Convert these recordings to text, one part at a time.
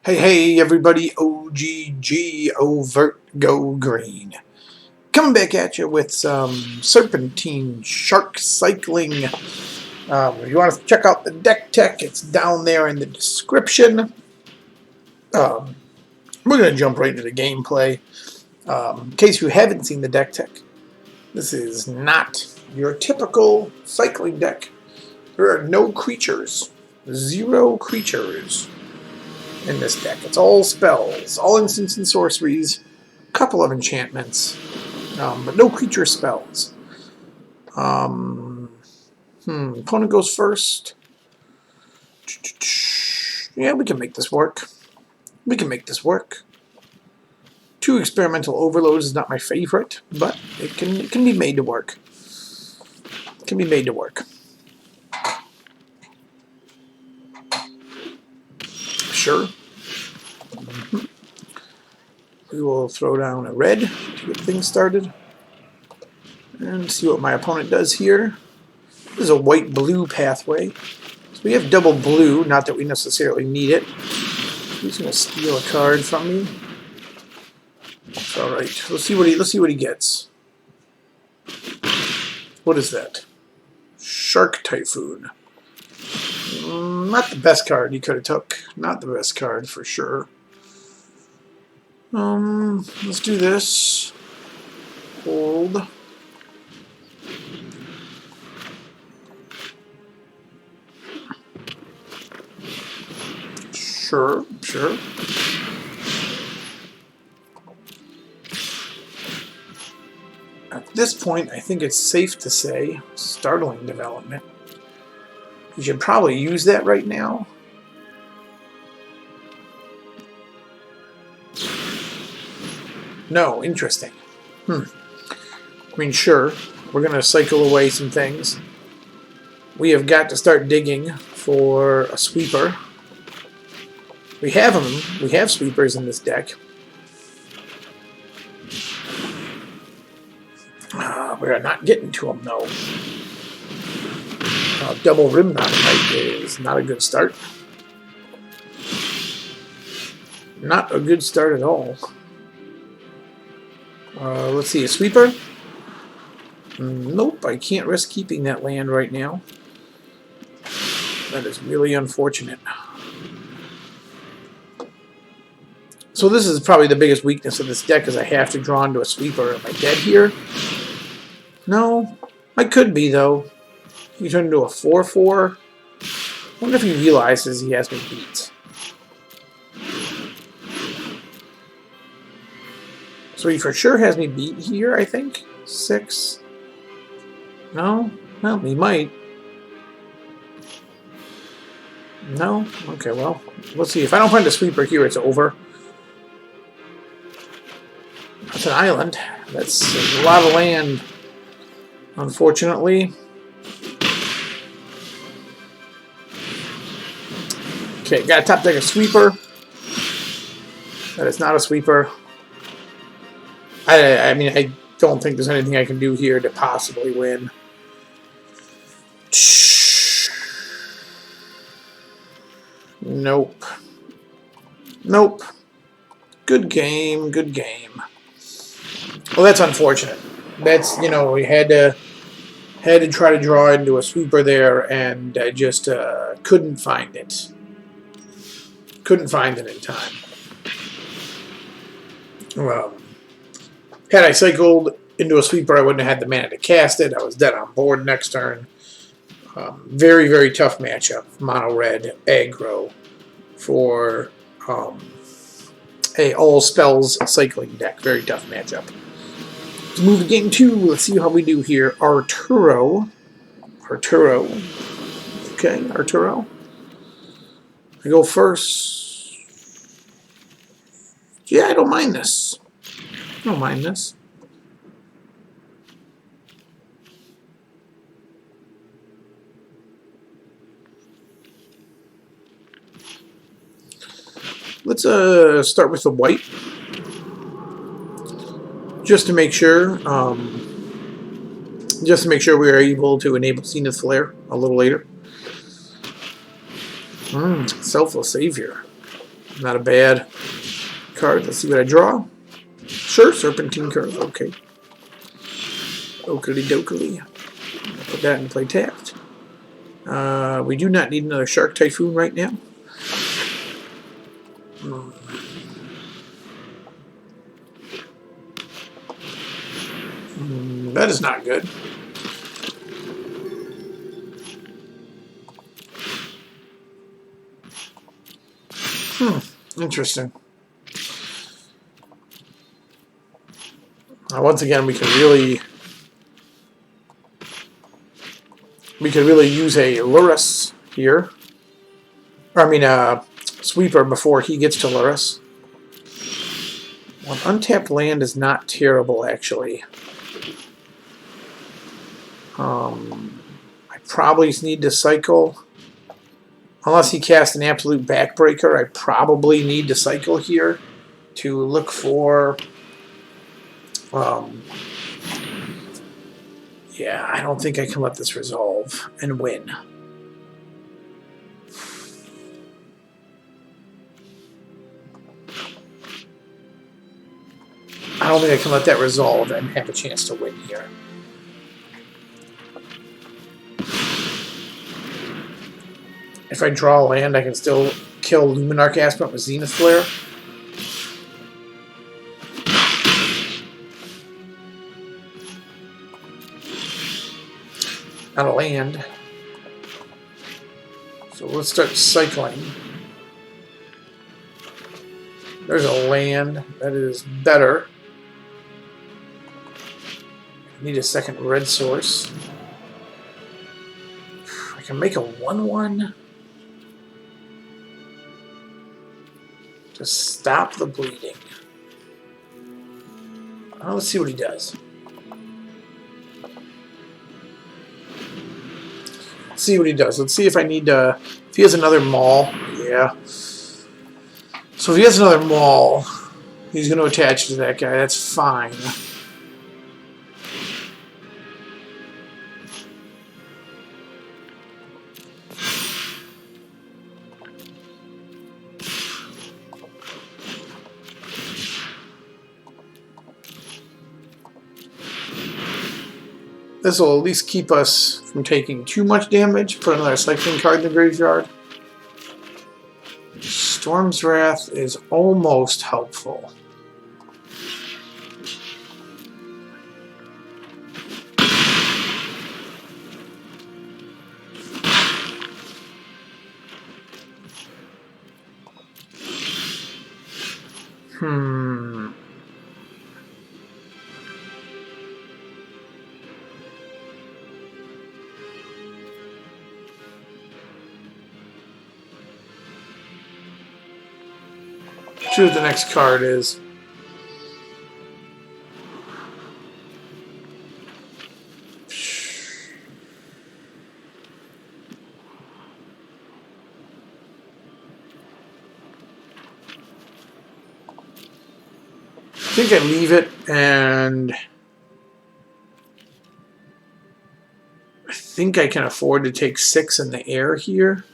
Hey, everybody, OGG, Overt Go Green. Coming back at you with some Serpentine Shark Cycling. If you want to check out the deck tech, it's down there in the description. We're going to jump right into the gameplay. In case you haven't seen the deck tech, this is not your typical cycling deck. There are no creatures, 0 creatures in this deck. It's all spells, all instants and sorceries, a couple of enchantments, but no creature spells. Opponent goes first. Yeah, we can make this work. We can make this work. 2 experimental overloads is not my favorite, but it can be made to work. It can be made to work. Sure. We will throw down a red to get things started. And see what my opponent does here. This is a white-blue pathway. So we have double blue, not that we necessarily need it. He's going to steal a card from me. It's alright. Let's see what he gets. What is that? Shark Typhoon. Not the best card he could have took. Not the best card for sure. Let's do this. Hold. Sure. At this point, I think it's safe to say, startling development. You should probably use that right now. No, interesting. I mean, sure, we're going to cycle away some things. We have got to start digging for a sweeper. We have them. We have sweepers in this deck. We're not getting to them, though. Double Rim Knot is not a good start. Not a good start at all. Let's see, a sweeper? Nope, I can't risk keeping that land right now. That is really unfortunate. So this is probably the biggest weakness of this deck, is I have to draw into a sweeper. Am I dead here? No, I could be, though. He turned into a 4/4. I wonder if he realizes he has me beat. So he for sure has me beat here, I think. 6. No? Well, he might. No? Okay, well, let's see. If I don't find a sweeper here, it's over. That's an island. That's a lot of land, unfortunately. Okay, got a top deck a sweeper. That is not a sweeper. I mean, I don't think there's anything I can do here to possibly win. Nope. Nope. Good game, good game. Well, that's unfortunate. That's, you know, we had to try to draw into a sweeper there, and I just couldn't find it. Couldn't find it in time. Well, had I cycled into a sweeper, I wouldn't have had the mana to cast it. I was dead on board next turn. Very, very tough matchup. Mono red aggro for a all spells cycling deck. Very tough matchup. Let's move to game 2. Let's see how we do here. Arturo. Okay, Arturo. I go first. Yeah, I don't mind this. I don't mind this. Let's start with the white, just to make sure. We are able to enable Zenith Flare a little later. Selfless Savior. Not a bad card. Let's see what I draw. Sure, Serpentine curve. Okay. Oakley dokley. Put that in play tapped. We do not need another Shark Typhoon right now. That is not good. Interesting. Once again, we could really use a Lurrus here. Or, I mean, Sweeper before he gets to Lurrus. One untapped land is not terrible, actually. I probably need to cycle. Unless he casts an absolute backbreaker, I probably need to cycle here to look for... yeah, I don't think I can let this resolve and win. I don't think I can let that resolve and have a chance to win here. If I draw a land, I can still kill Luminarch Aspirant with Zenith Flare. Not a land. So let's start cycling. There's a land that is better. I need a second red source. I can make a 1/1 to stop the bleeding. Well, let's see what he does. Let's see what he does. Let's see if I need to... If he has another Maul. Yeah. So if he has another Maul, he's going to attach to that guy. That's fine. This will at least keep us from taking too much damage. Put another cycling card in the graveyard. Storm's Wrath is almost helpful. See what the next card is. I think I leave it, and I think I can afford to take 6 in the air here.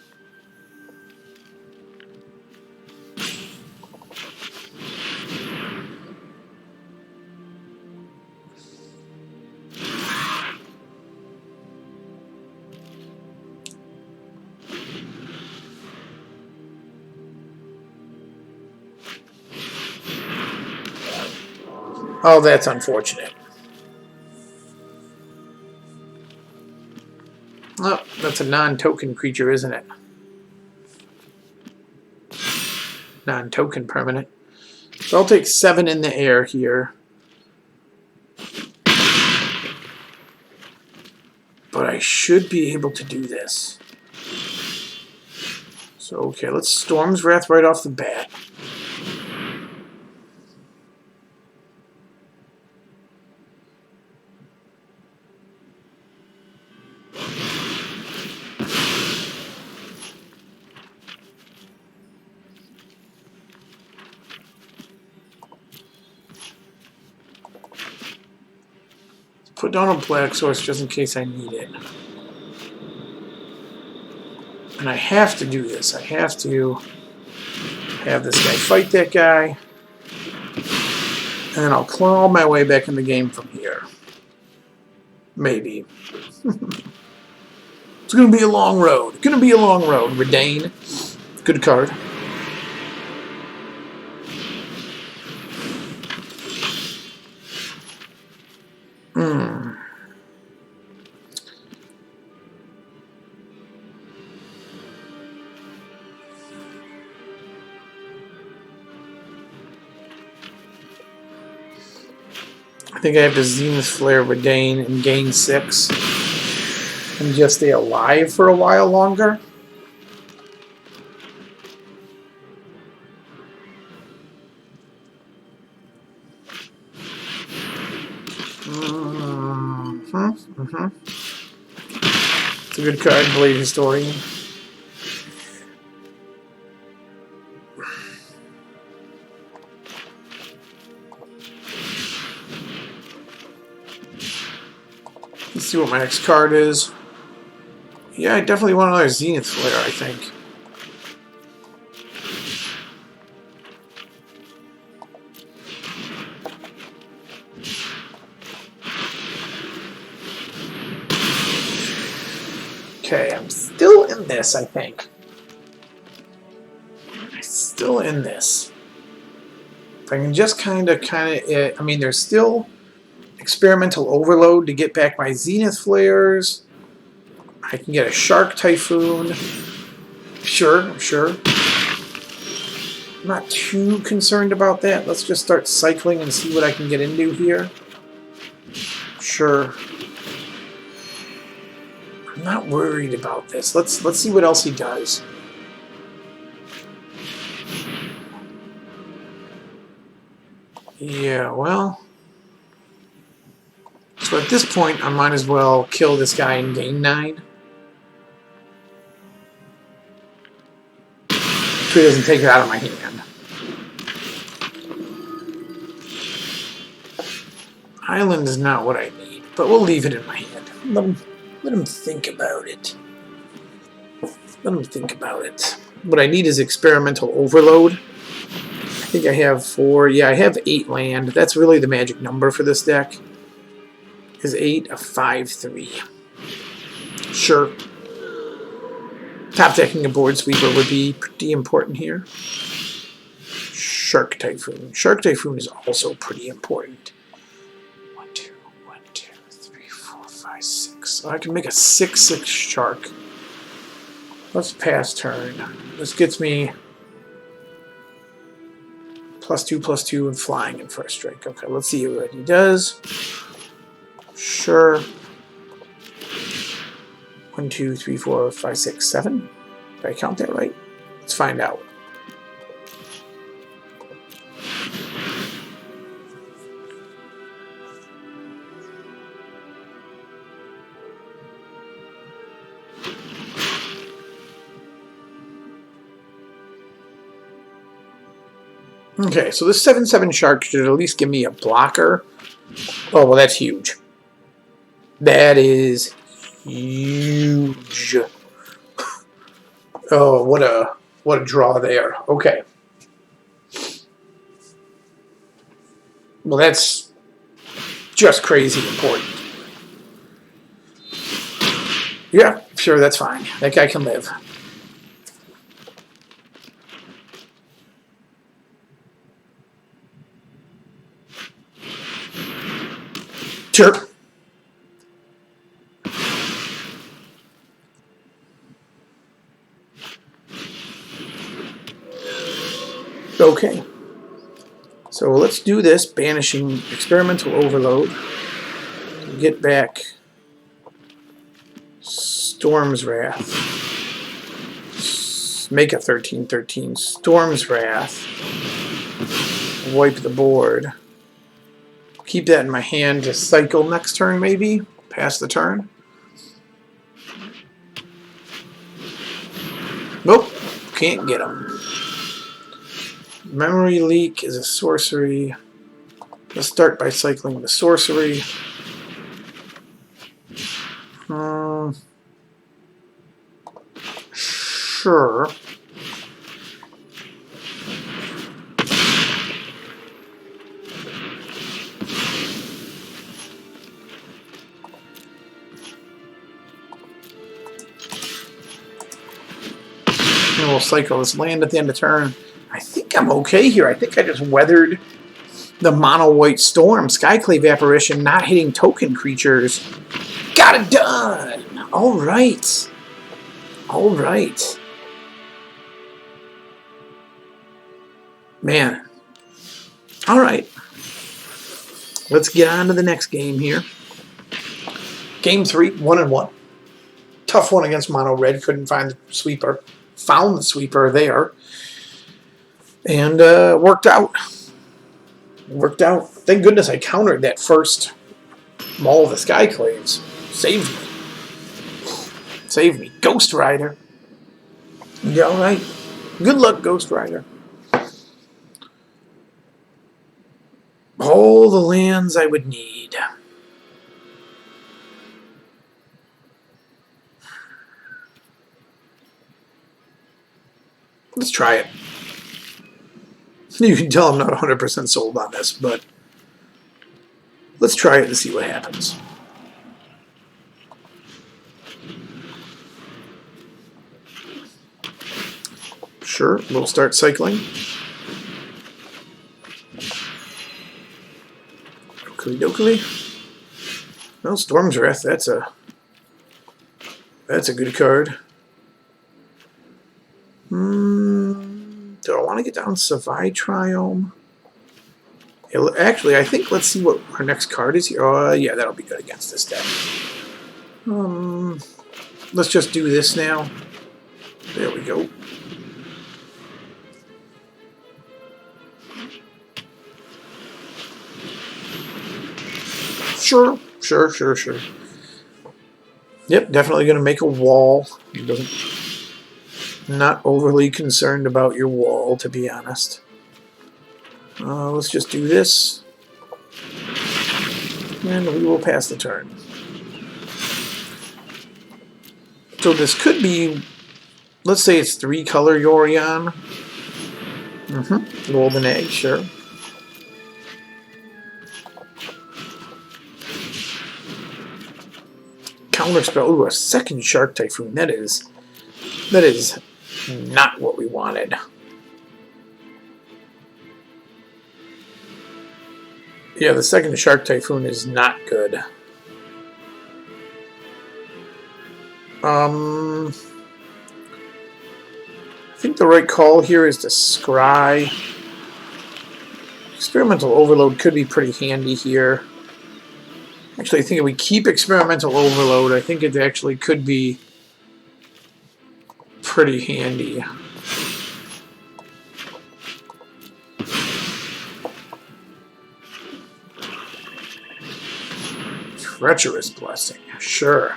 Oh, that's unfortunate. Oh, that's a non-token creature, isn't it? Non-token permanent. So I'll take 7 in the air here. But I should be able to do this. So, okay, let's Storm's Wrath right off the bat. Put down a black source just in case I need it. And I have to do this. I have Have this guy fight that guy. And then I'll claw my way back in the game from here. Maybe. It's going to be a long road. Going to be a long road. Redain. Good card. I think I have to Zenith Flare Redain and gain 6. And just stay alive for a while longer. It's a good card, Blade Historian. Let's see what my next card is. Yeah, I definitely want another Zenith Flare, I think. Okay, I'm still in this, I think. I'm still in this. If I can just kind of, I mean, there's still experimental overload to get back my Zenith Flares. I can get a Shark Typhoon. Sure. I'm not too concerned about that. Let's just start cycling and see what I can get into here. Sure. I'm not worried about this. Let's see what else he does. Yeah, well. So at this point, I might as well kill this guy and gain 9. So he doesn't take it out of my hand. Island is not what I need, but we'll leave it in my hand. Let him think about it. Let him think about it. What I need is experimental overload. I think I have 4. Yeah, I have 8 land. That's really the magic number for this deck. Is 8 a 5/3? Sure. Top decking a board sweeper would be pretty important here. Shark Typhoon. Shark Typhoon is also pretty important. 1, 2, 3, 4, 5, 6. So I can make a 6/6 shark. Let's pass turn. This gets me +2/+2 and flying in first strike. Okay, let's see what he does. Sure. 1, 2, 3, 4, 5, 6, 7. Did I count that right? Let's find out. Okay, so this 7/7 shark should at least give me a blocker. Oh, well, that's huge. That is huge. Oh, what a draw there. Okay. Well, that's just crazy important. Yeah, sure, that's fine. That guy can live. Sure. Okay. So let's do this, banishing experimental overload. Get back Storm's Wrath. Make a 13/13. Storm's Wrath. Wipe the board. Keep that in my hand to cycle next turn, maybe. Pass the turn. Nope. Can't get him. Memory Leak is a sorcery. Let's start by cycling the sorcery. Sure. we'll cycle this land at the end of turn. I think I'm okay here. I think I just weathered the mono-white storm. Skyclave Apparition not hitting token creatures. Got it done! Alright. Alright. Man. Alright. Let's get on to the next game here. Game 3, 1-1. Tough one against mono red. Couldn't find the sweeper. Found the sweeper there. And worked out. Worked out. Thank goodness I countered that first Maul of the Skyclaves. Saved me. Saved me. Ghost Rider. Yeah, alright. Good luck, Ghost Rider. All the lands I would need. Let's try it. You can tell I'm not 100% sold on this, but let's try it and see what happens. Sure, we'll start cycling. Oakley dokley. Well, Storm's Wrath, that's a good card. Do I want to get down Savai Triome? Actually, I think let's see what our next card is here. Oh, yeah, that'll be good against this deck. Let's just do this now. There we go. Sure. Yep, definitely going to make a wall. Not overly concerned about your wall, to be honest. Let's just do this. And we will pass the turn. So this could be, let's say it's 3-color Yorion. Golden Egg, sure. Counterspell. Ooh, a second Shark Typhoon. That is not what we wanted. Yeah, the second Shark Typhoon is not good. I think the right call here is to scry. Experimental Overload could be pretty handy here. Actually, I think if we keep Experimental Overload, I think it actually could be pretty handy. Treacherous Blessing, sure.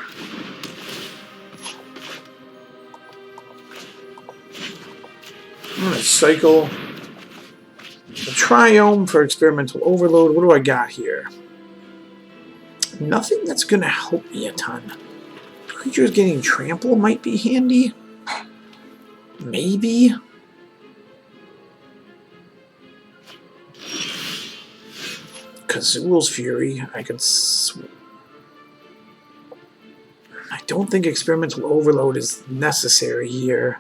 I'm going to cycle the Triome for Experimental Overload. What do I got here? Nothing that's going to help me a ton. Creatures getting trample might be handy. Maybe. Kazul's Fury. I don't think Experimental Overload is necessary here.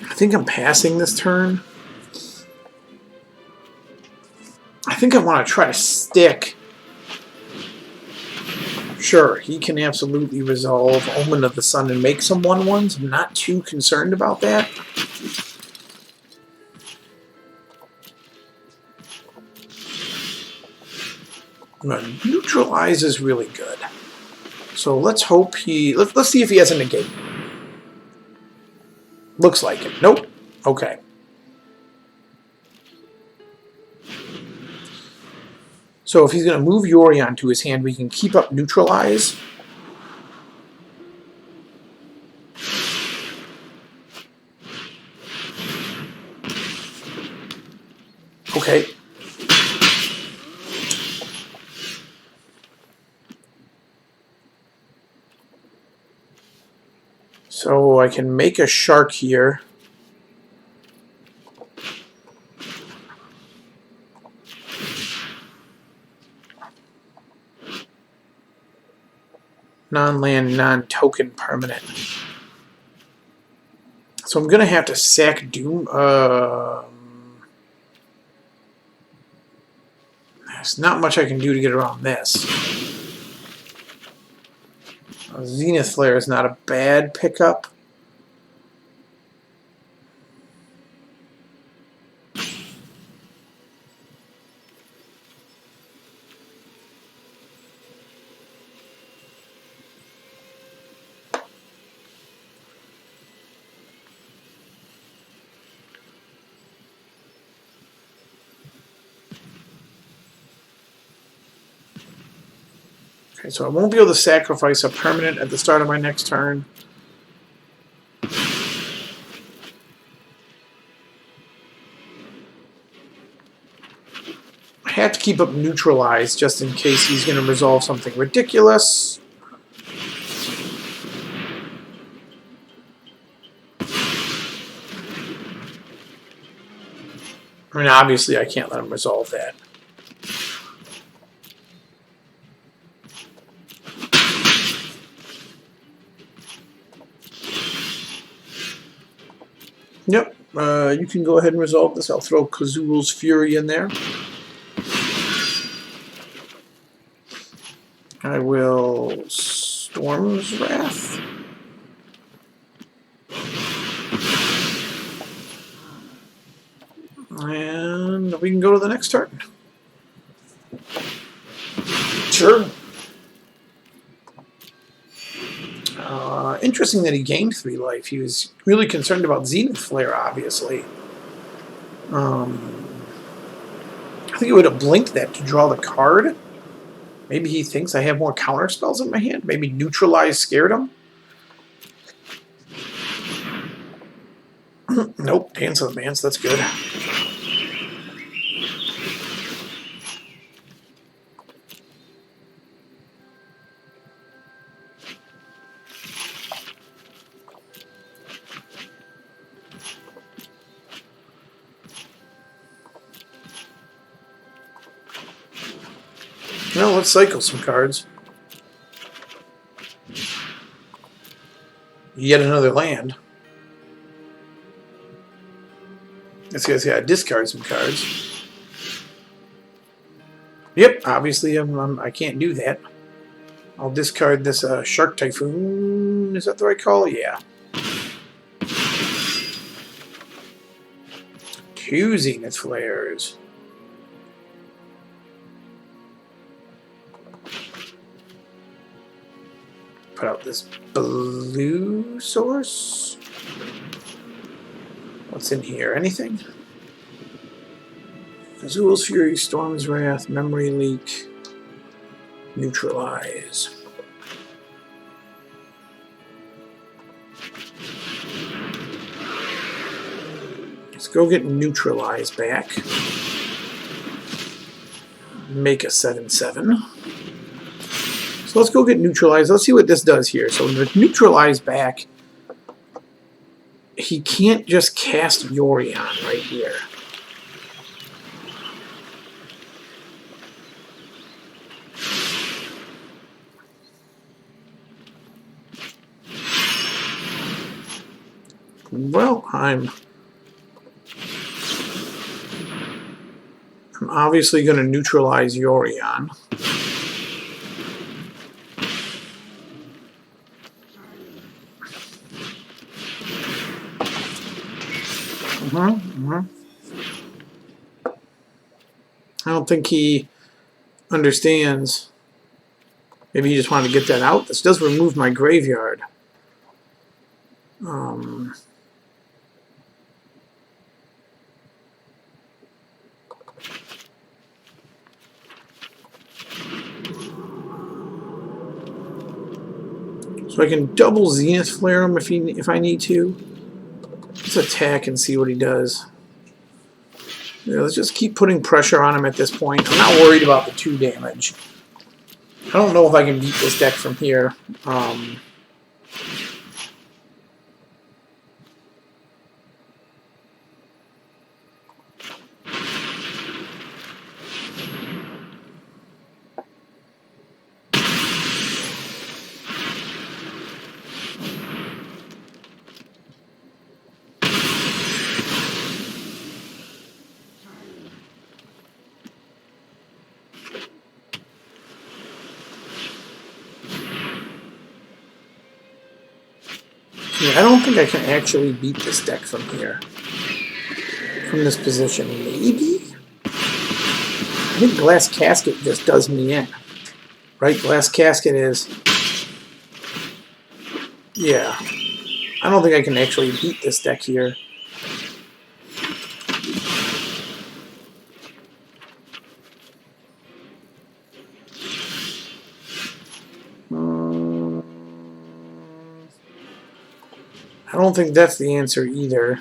I think I'm passing this turn. I think I want to try to stick. Sure, he can absolutely resolve Omen of the Sun and make some 1/1s. I'm not too concerned about that. Neutralize is really good. So let's hope let's see if he has a negate. Looks like it. Nope. Okay. So if he's going to move Yorion to his hand, we can keep up Neutralize. Okay. So I can make a shark here. Non-land, non-token permanent. So I'm going to have to sack Doom. There's not much I can do to get around this. Zenith Flare is not a bad pickup. Okay, so I won't be able to sacrifice a permanent at the start of my next turn. I have to keep up neutralized just in case he's going to resolve something ridiculous. I mean, obviously I can't let him resolve that. Yep, you can go ahead and resolve this. I'll throw Kazul's Fury in there. I will Storm's Wrath. And we can go to the next turn. Sure. Interesting that he gained 3 life. He was really concerned about Zenith Flare, obviously. I think he would have blinked that to draw the card. Maybe he thinks I have more counter spells in my hand. Maybe Neutralize scared him. Nope, Dance of Advance, that's good. Well, let's cycle some cards. Yet another land. This guy's got to discard some cards. Yep, obviously I can't do that. I'll discard this Shark Typhoon. Is that the right call? Yeah. 2 Zenith Flares. Put out this blue source. What's in here? Anything? Azul's Fury, Storm's Wrath, Memory Leak, Neutralize. Let's go get Neutralize back. Make a 7/7. So let's go get Neutralize. Let's see what this does here. So with Neutralize back, he can't just cast Yorion right here. Well, I'm obviously going to neutralize Yorion. I don't think he understands. Maybe he just wanted to get that out. This does remove my graveyard. So I can double Zenith Flare him if I need to. Let's attack and see what he does. Yeah, let's just keep putting pressure on him at this point. I'm not worried about the 2 damage. I don't know if I can beat this deck from here. Yeah, I don't think I can actually beat this deck from here. From this position, maybe? I think Glass Casket just does me in. Right? Glass Casket is... Yeah. I don't think I can actually beat this deck here. I don't think that's the answer either.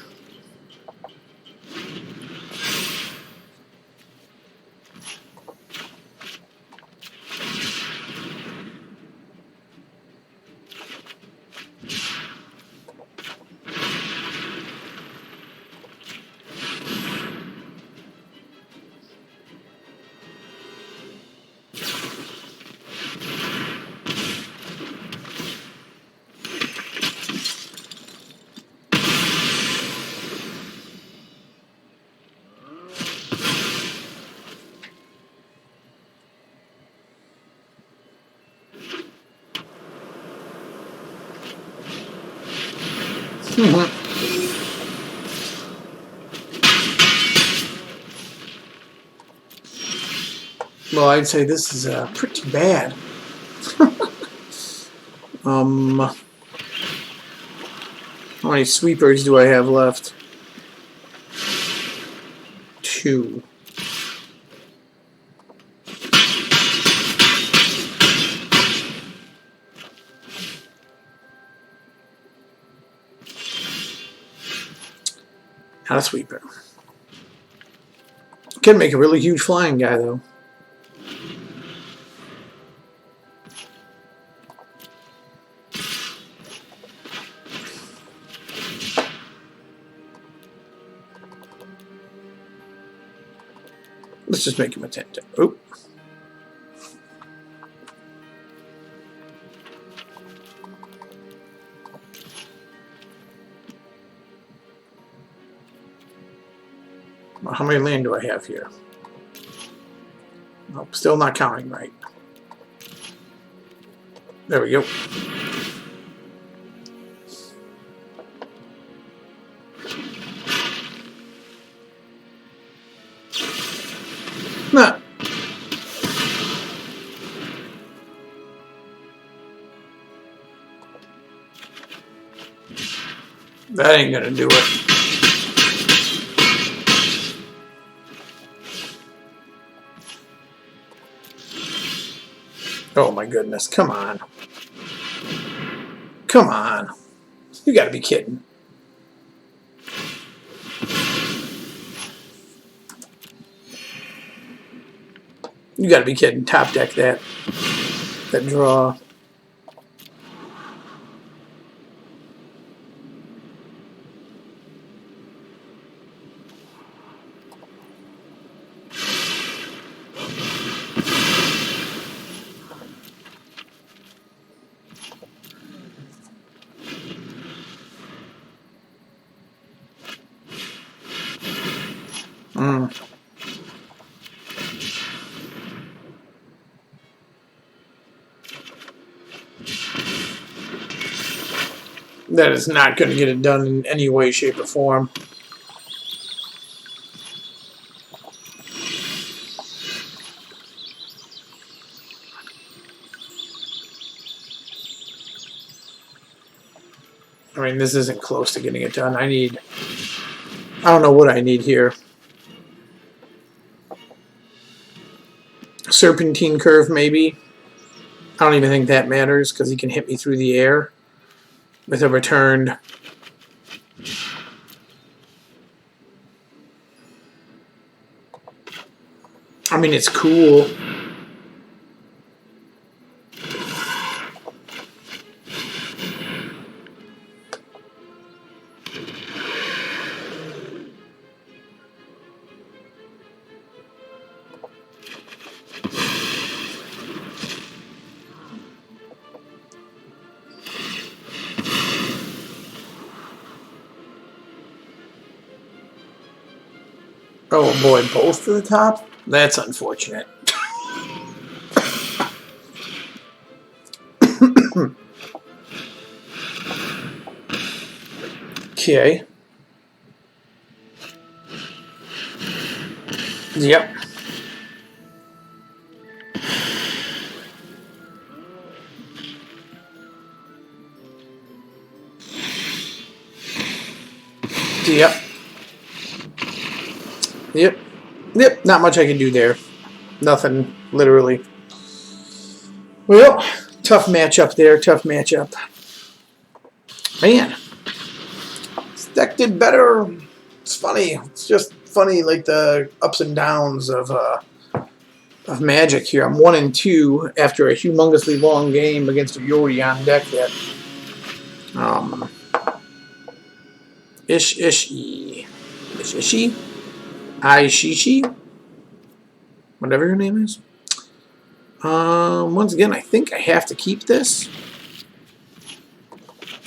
Well, I'd say this is pretty bad. How many sweepers do I have left? 2. Not a sweeper. Can make a really huge flying guy, though. Let's just make him a 10. Oop. How many land do I have here? Nope, still not counting right. There we go. Nah. That ain't gonna do it. Oh my goodness, come on. Come on. You gotta be kidding. You gotta be kidding. Top deck that draw. That is not going to get it done in any way, shape, or form. I mean, this isn't close to getting it done. I don't know what I need here. Serpentine curve, maybe. I don't even think that matters because he can hit me through the air with a returned. I mean, it's cool. Oh boy, both to the top? That's unfortunate. Okay. Yep. Yep. Yep. Yep. Not much I can do there. Nothing, literally. Well, tough matchup there. Tough matchup. Man, this deck did better. It's funny. It's just funny, like the ups and downs of Magic here. I'm 1-2 after a humongously long game against a Yorion deck that Ishishi, whatever her name is. Once again, I think I have to keep this,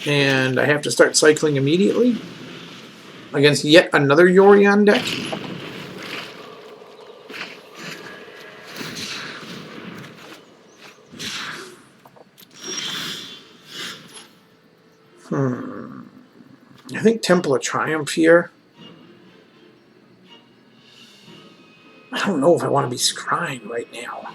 and I have to start cycling immediately against yet another Yorion deck. I think Temple of Triumph here. I don't know if I want to be scrying right now.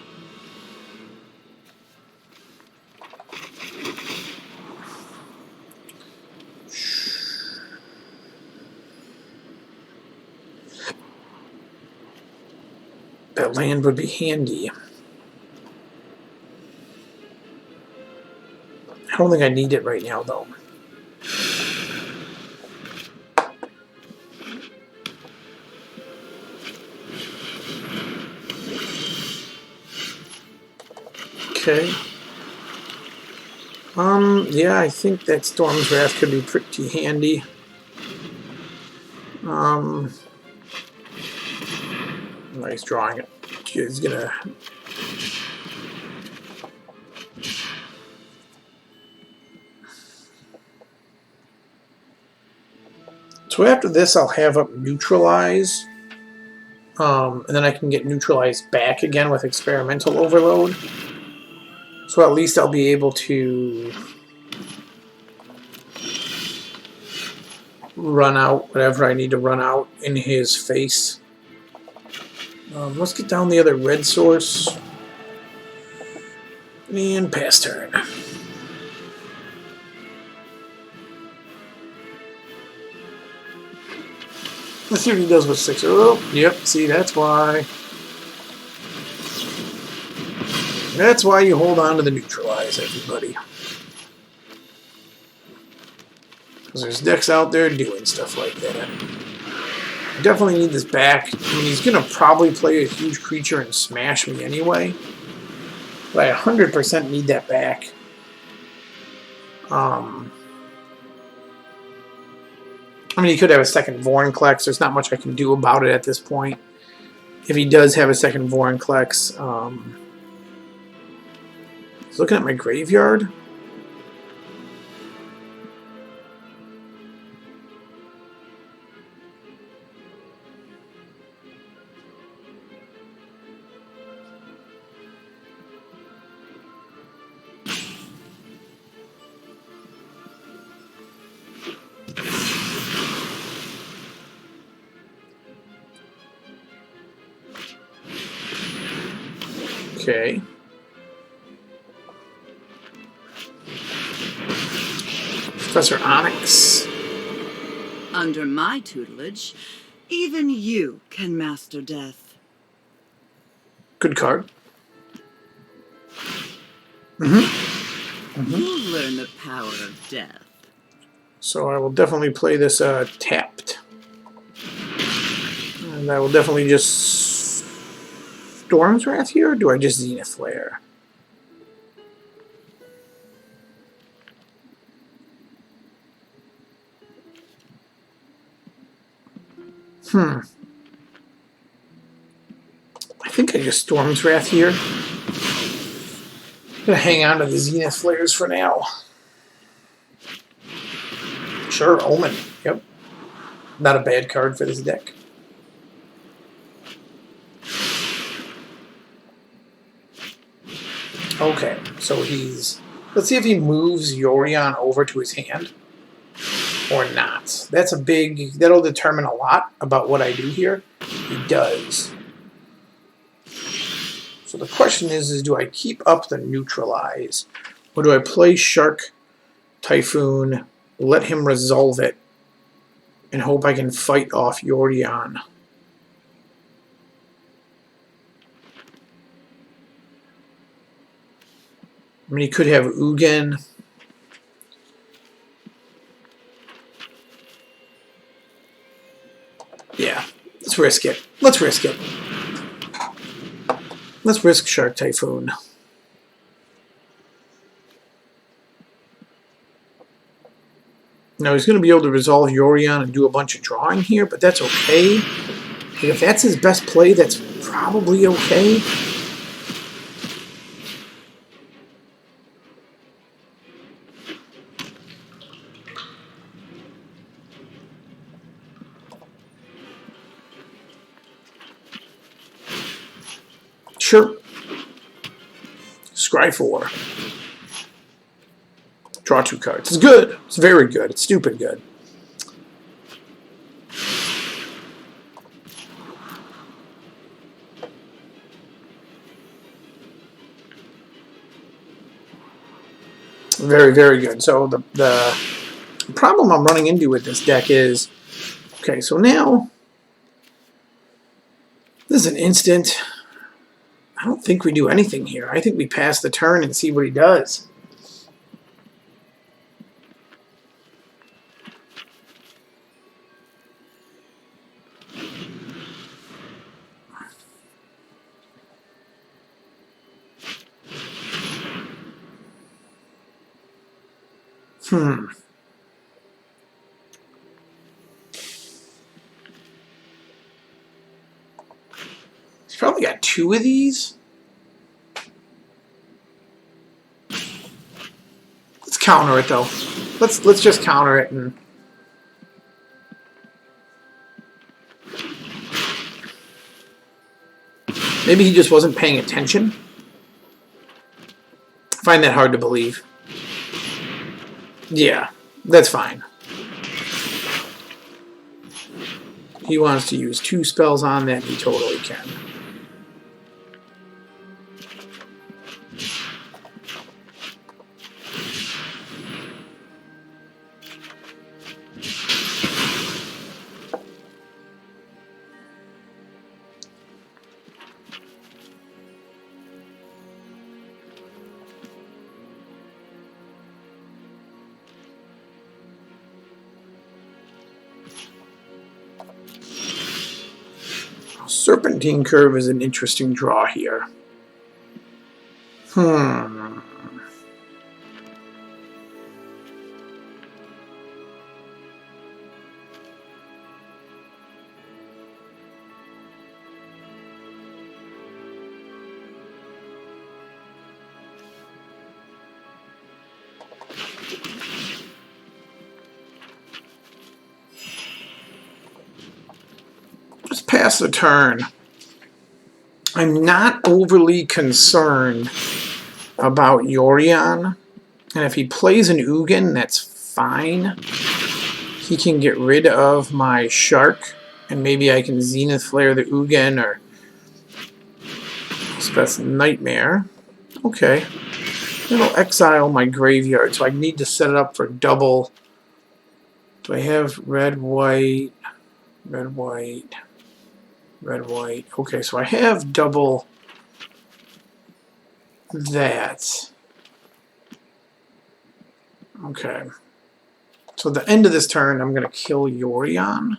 That land would be handy. I don't think I need it right now, though. Okay. Yeah, I think that Storm's Wrath could be pretty handy. Nice drawing it. She's gonna... So after this, I'll have up Neutralize. And then I can get Neutralized back again with Experimental Overload. So at least I'll be able to run out whatever I need to run out in his face. Let's get down the other red source. And pass turn. Let's see what he does with 6. Oh, yep, see, that's why. That's why you hold on to the Neutralize, everybody. Because there's decks out there doing stuff like that. I definitely need this back. I mean, he's going to probably play a huge creature and smash me anyway. But I 100% need that back. I mean, he could have a second Vorinclex. There's not much I can do about it at this point. If he does have a second Vorinclex, he's looking at my graveyard. Okay. Professor Onyx. Under my tutelage, even you can master death. Good card. You'll learn the power of death. So I will definitely play this tapped. And I will definitely just Storm's Wrath here, or do I just Zenith Flare? I think I just Storm's Wrath here. I'm gonna hang on to the Zenith Flares for now. Sure, Omen. Yep. Not a bad card for this deck. Okay, so he's... Let's see if he moves Yorion over to his hand. or not? That's a big... That'll determine a lot about what I do here. He does. So the question is do I keep up the neutralize? Or do I play Shark Typhoon, let him resolve it, and hope I can fight off Yorion? I mean, he could have Ugin. Yeah, let's risk it. Let's risk it. Let's risk Shark Typhoon. Now, he's going to be able to resolve Yorion and do a bunch of drawing here, but that's okay. And if that's his best play, that's probably okay. Sure. Scry 4. Draw 2 cards. It's good. It's very good. It's stupid good. Very, very good. So the problem I'm running into with this deck is, okay, so now this is an instant. I don't think we do anything here. I think we pass the turn and see what he does. He's probably got 2 of these. Let's counter it though. Let's just counter it and maybe he just wasn't paying attention. I find that hard to believe. Yeah, that's fine. He wants to use 2 spells on that. He totally can. Serpentine Curve is an interesting draw here. Just pass the turn. I'm not overly concerned about Yorion. And if he plays an Ugin, that's fine. He can get rid of my Shark. And maybe I can Zenith Flare the Ugin or Spec Nightmare. Okay. It'll exile my graveyard, so I need to set it up for double. Do I have red, white, red, white, red, white? Okay, so I have double that. Okay. So at the end of this turn, I'm going to kill Yorion.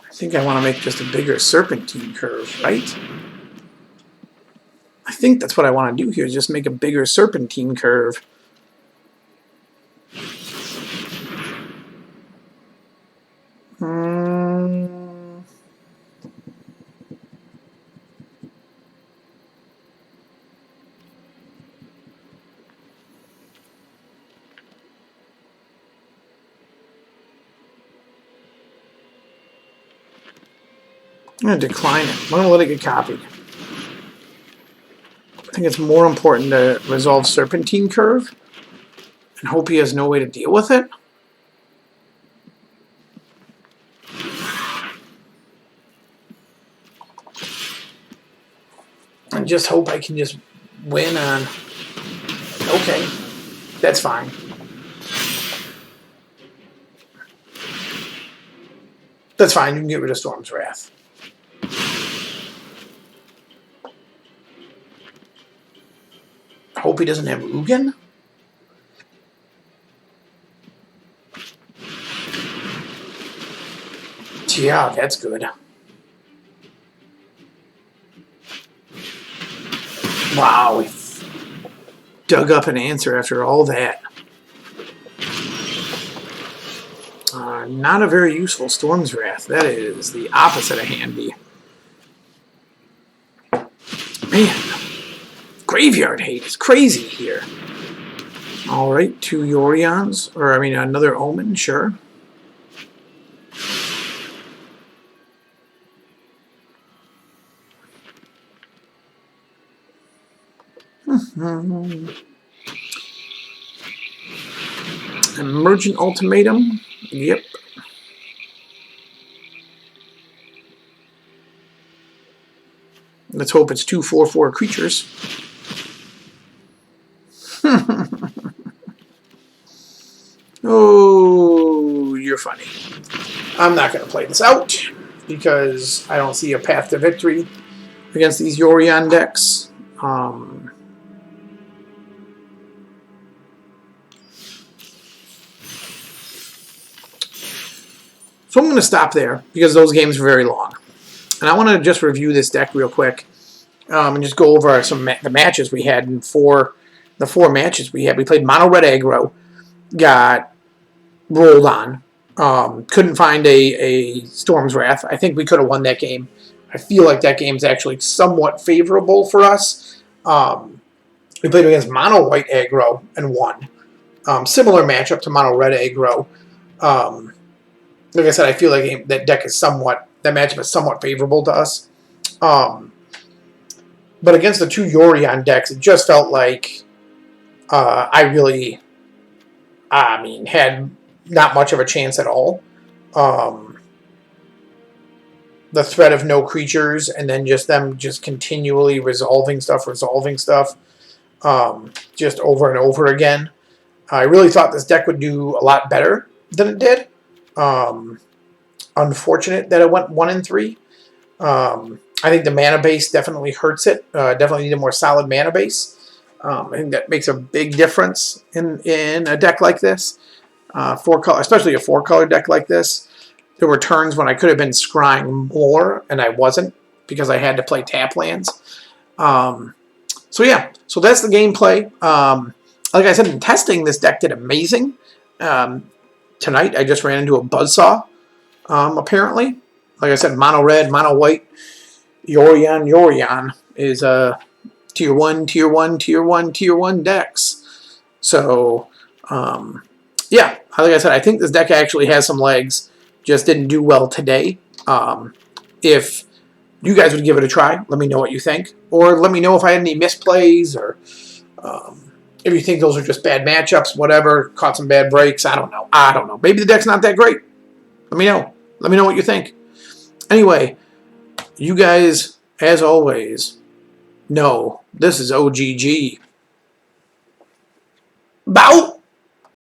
I think I want to make just a bigger Serpentine Curve, right? I think that's what I want to do here, just make a bigger Serpentine Curve. I'm going to decline it. I'm going to let it get copied. I think it's more important to resolve Serpentine Curve and hope he has no way to deal with it. And just hope I can just win on... Okay, that's fine. That's fine, you can get rid of Storm's Wrath. Hope he doesn't have Ugin. Yeah, that's good. Wow, we dug up an answer after all that. Not a very useful Storm's Wrath. That is the opposite of handy. Man, Graveyard Hate is crazy here. Alright, 2 Yorions, or I mean another Omen, sure. Emergent Ultimatum, yep. Let's hope it's 2 4/4 creatures. Oh, you're funny. I'm not going to play this out because I don't see a path to victory against these Yorion decks. So I'm going to stop there because those games are very long. And I want to just review this deck real quick and just go over the matches we had in the 4 matches we had. We played Mono Red Aggro, got rolled on, couldn't find a Storm's Wrath. I think we could have won that game. I feel like that game's actually somewhat favorable for us. We played against Mono White Aggro and won. Similar matchup to Mono Red Aggro. Like I said, I feel like that deck is that matchup is somewhat favorable to us. But against the 2 Yorion decks, it just felt like I had not much of a chance at all. The threat of no creatures, and then them continually resolving stuff, just over and over again. I really thought this deck would do a lot better than it did. Unfortunate that it went 1-3. I think the mana base definitely hurts it. Definitely need a more solid mana base. I think that makes a big difference in a deck like this. 4-color, especially a 4-color deck like this. There were turns when I could have been scrying more, and I wasn't because I had to play tap lands. So yeah, so that's the gameplay. Like I said, in testing, this deck did amazing. Tonight, I just ran into a Buzzsaw, apparently. Like I said, Mono Red, Mono White, Yorion is Tier 1, Tier 1, Tier 1, Tier 1 decks. So, yeah, like I said, I think this deck actually has some legs. Just didn't do well today. If you guys would give it a try, let me know what you think. Or let me know if I had any misplays, or if you think those are just bad matchups, whatever, caught some bad breaks. I don't know. Maybe the deck's not that great. Let me know. Let me know what you think. Anyway, you guys, as always, know this is OGG. Bout!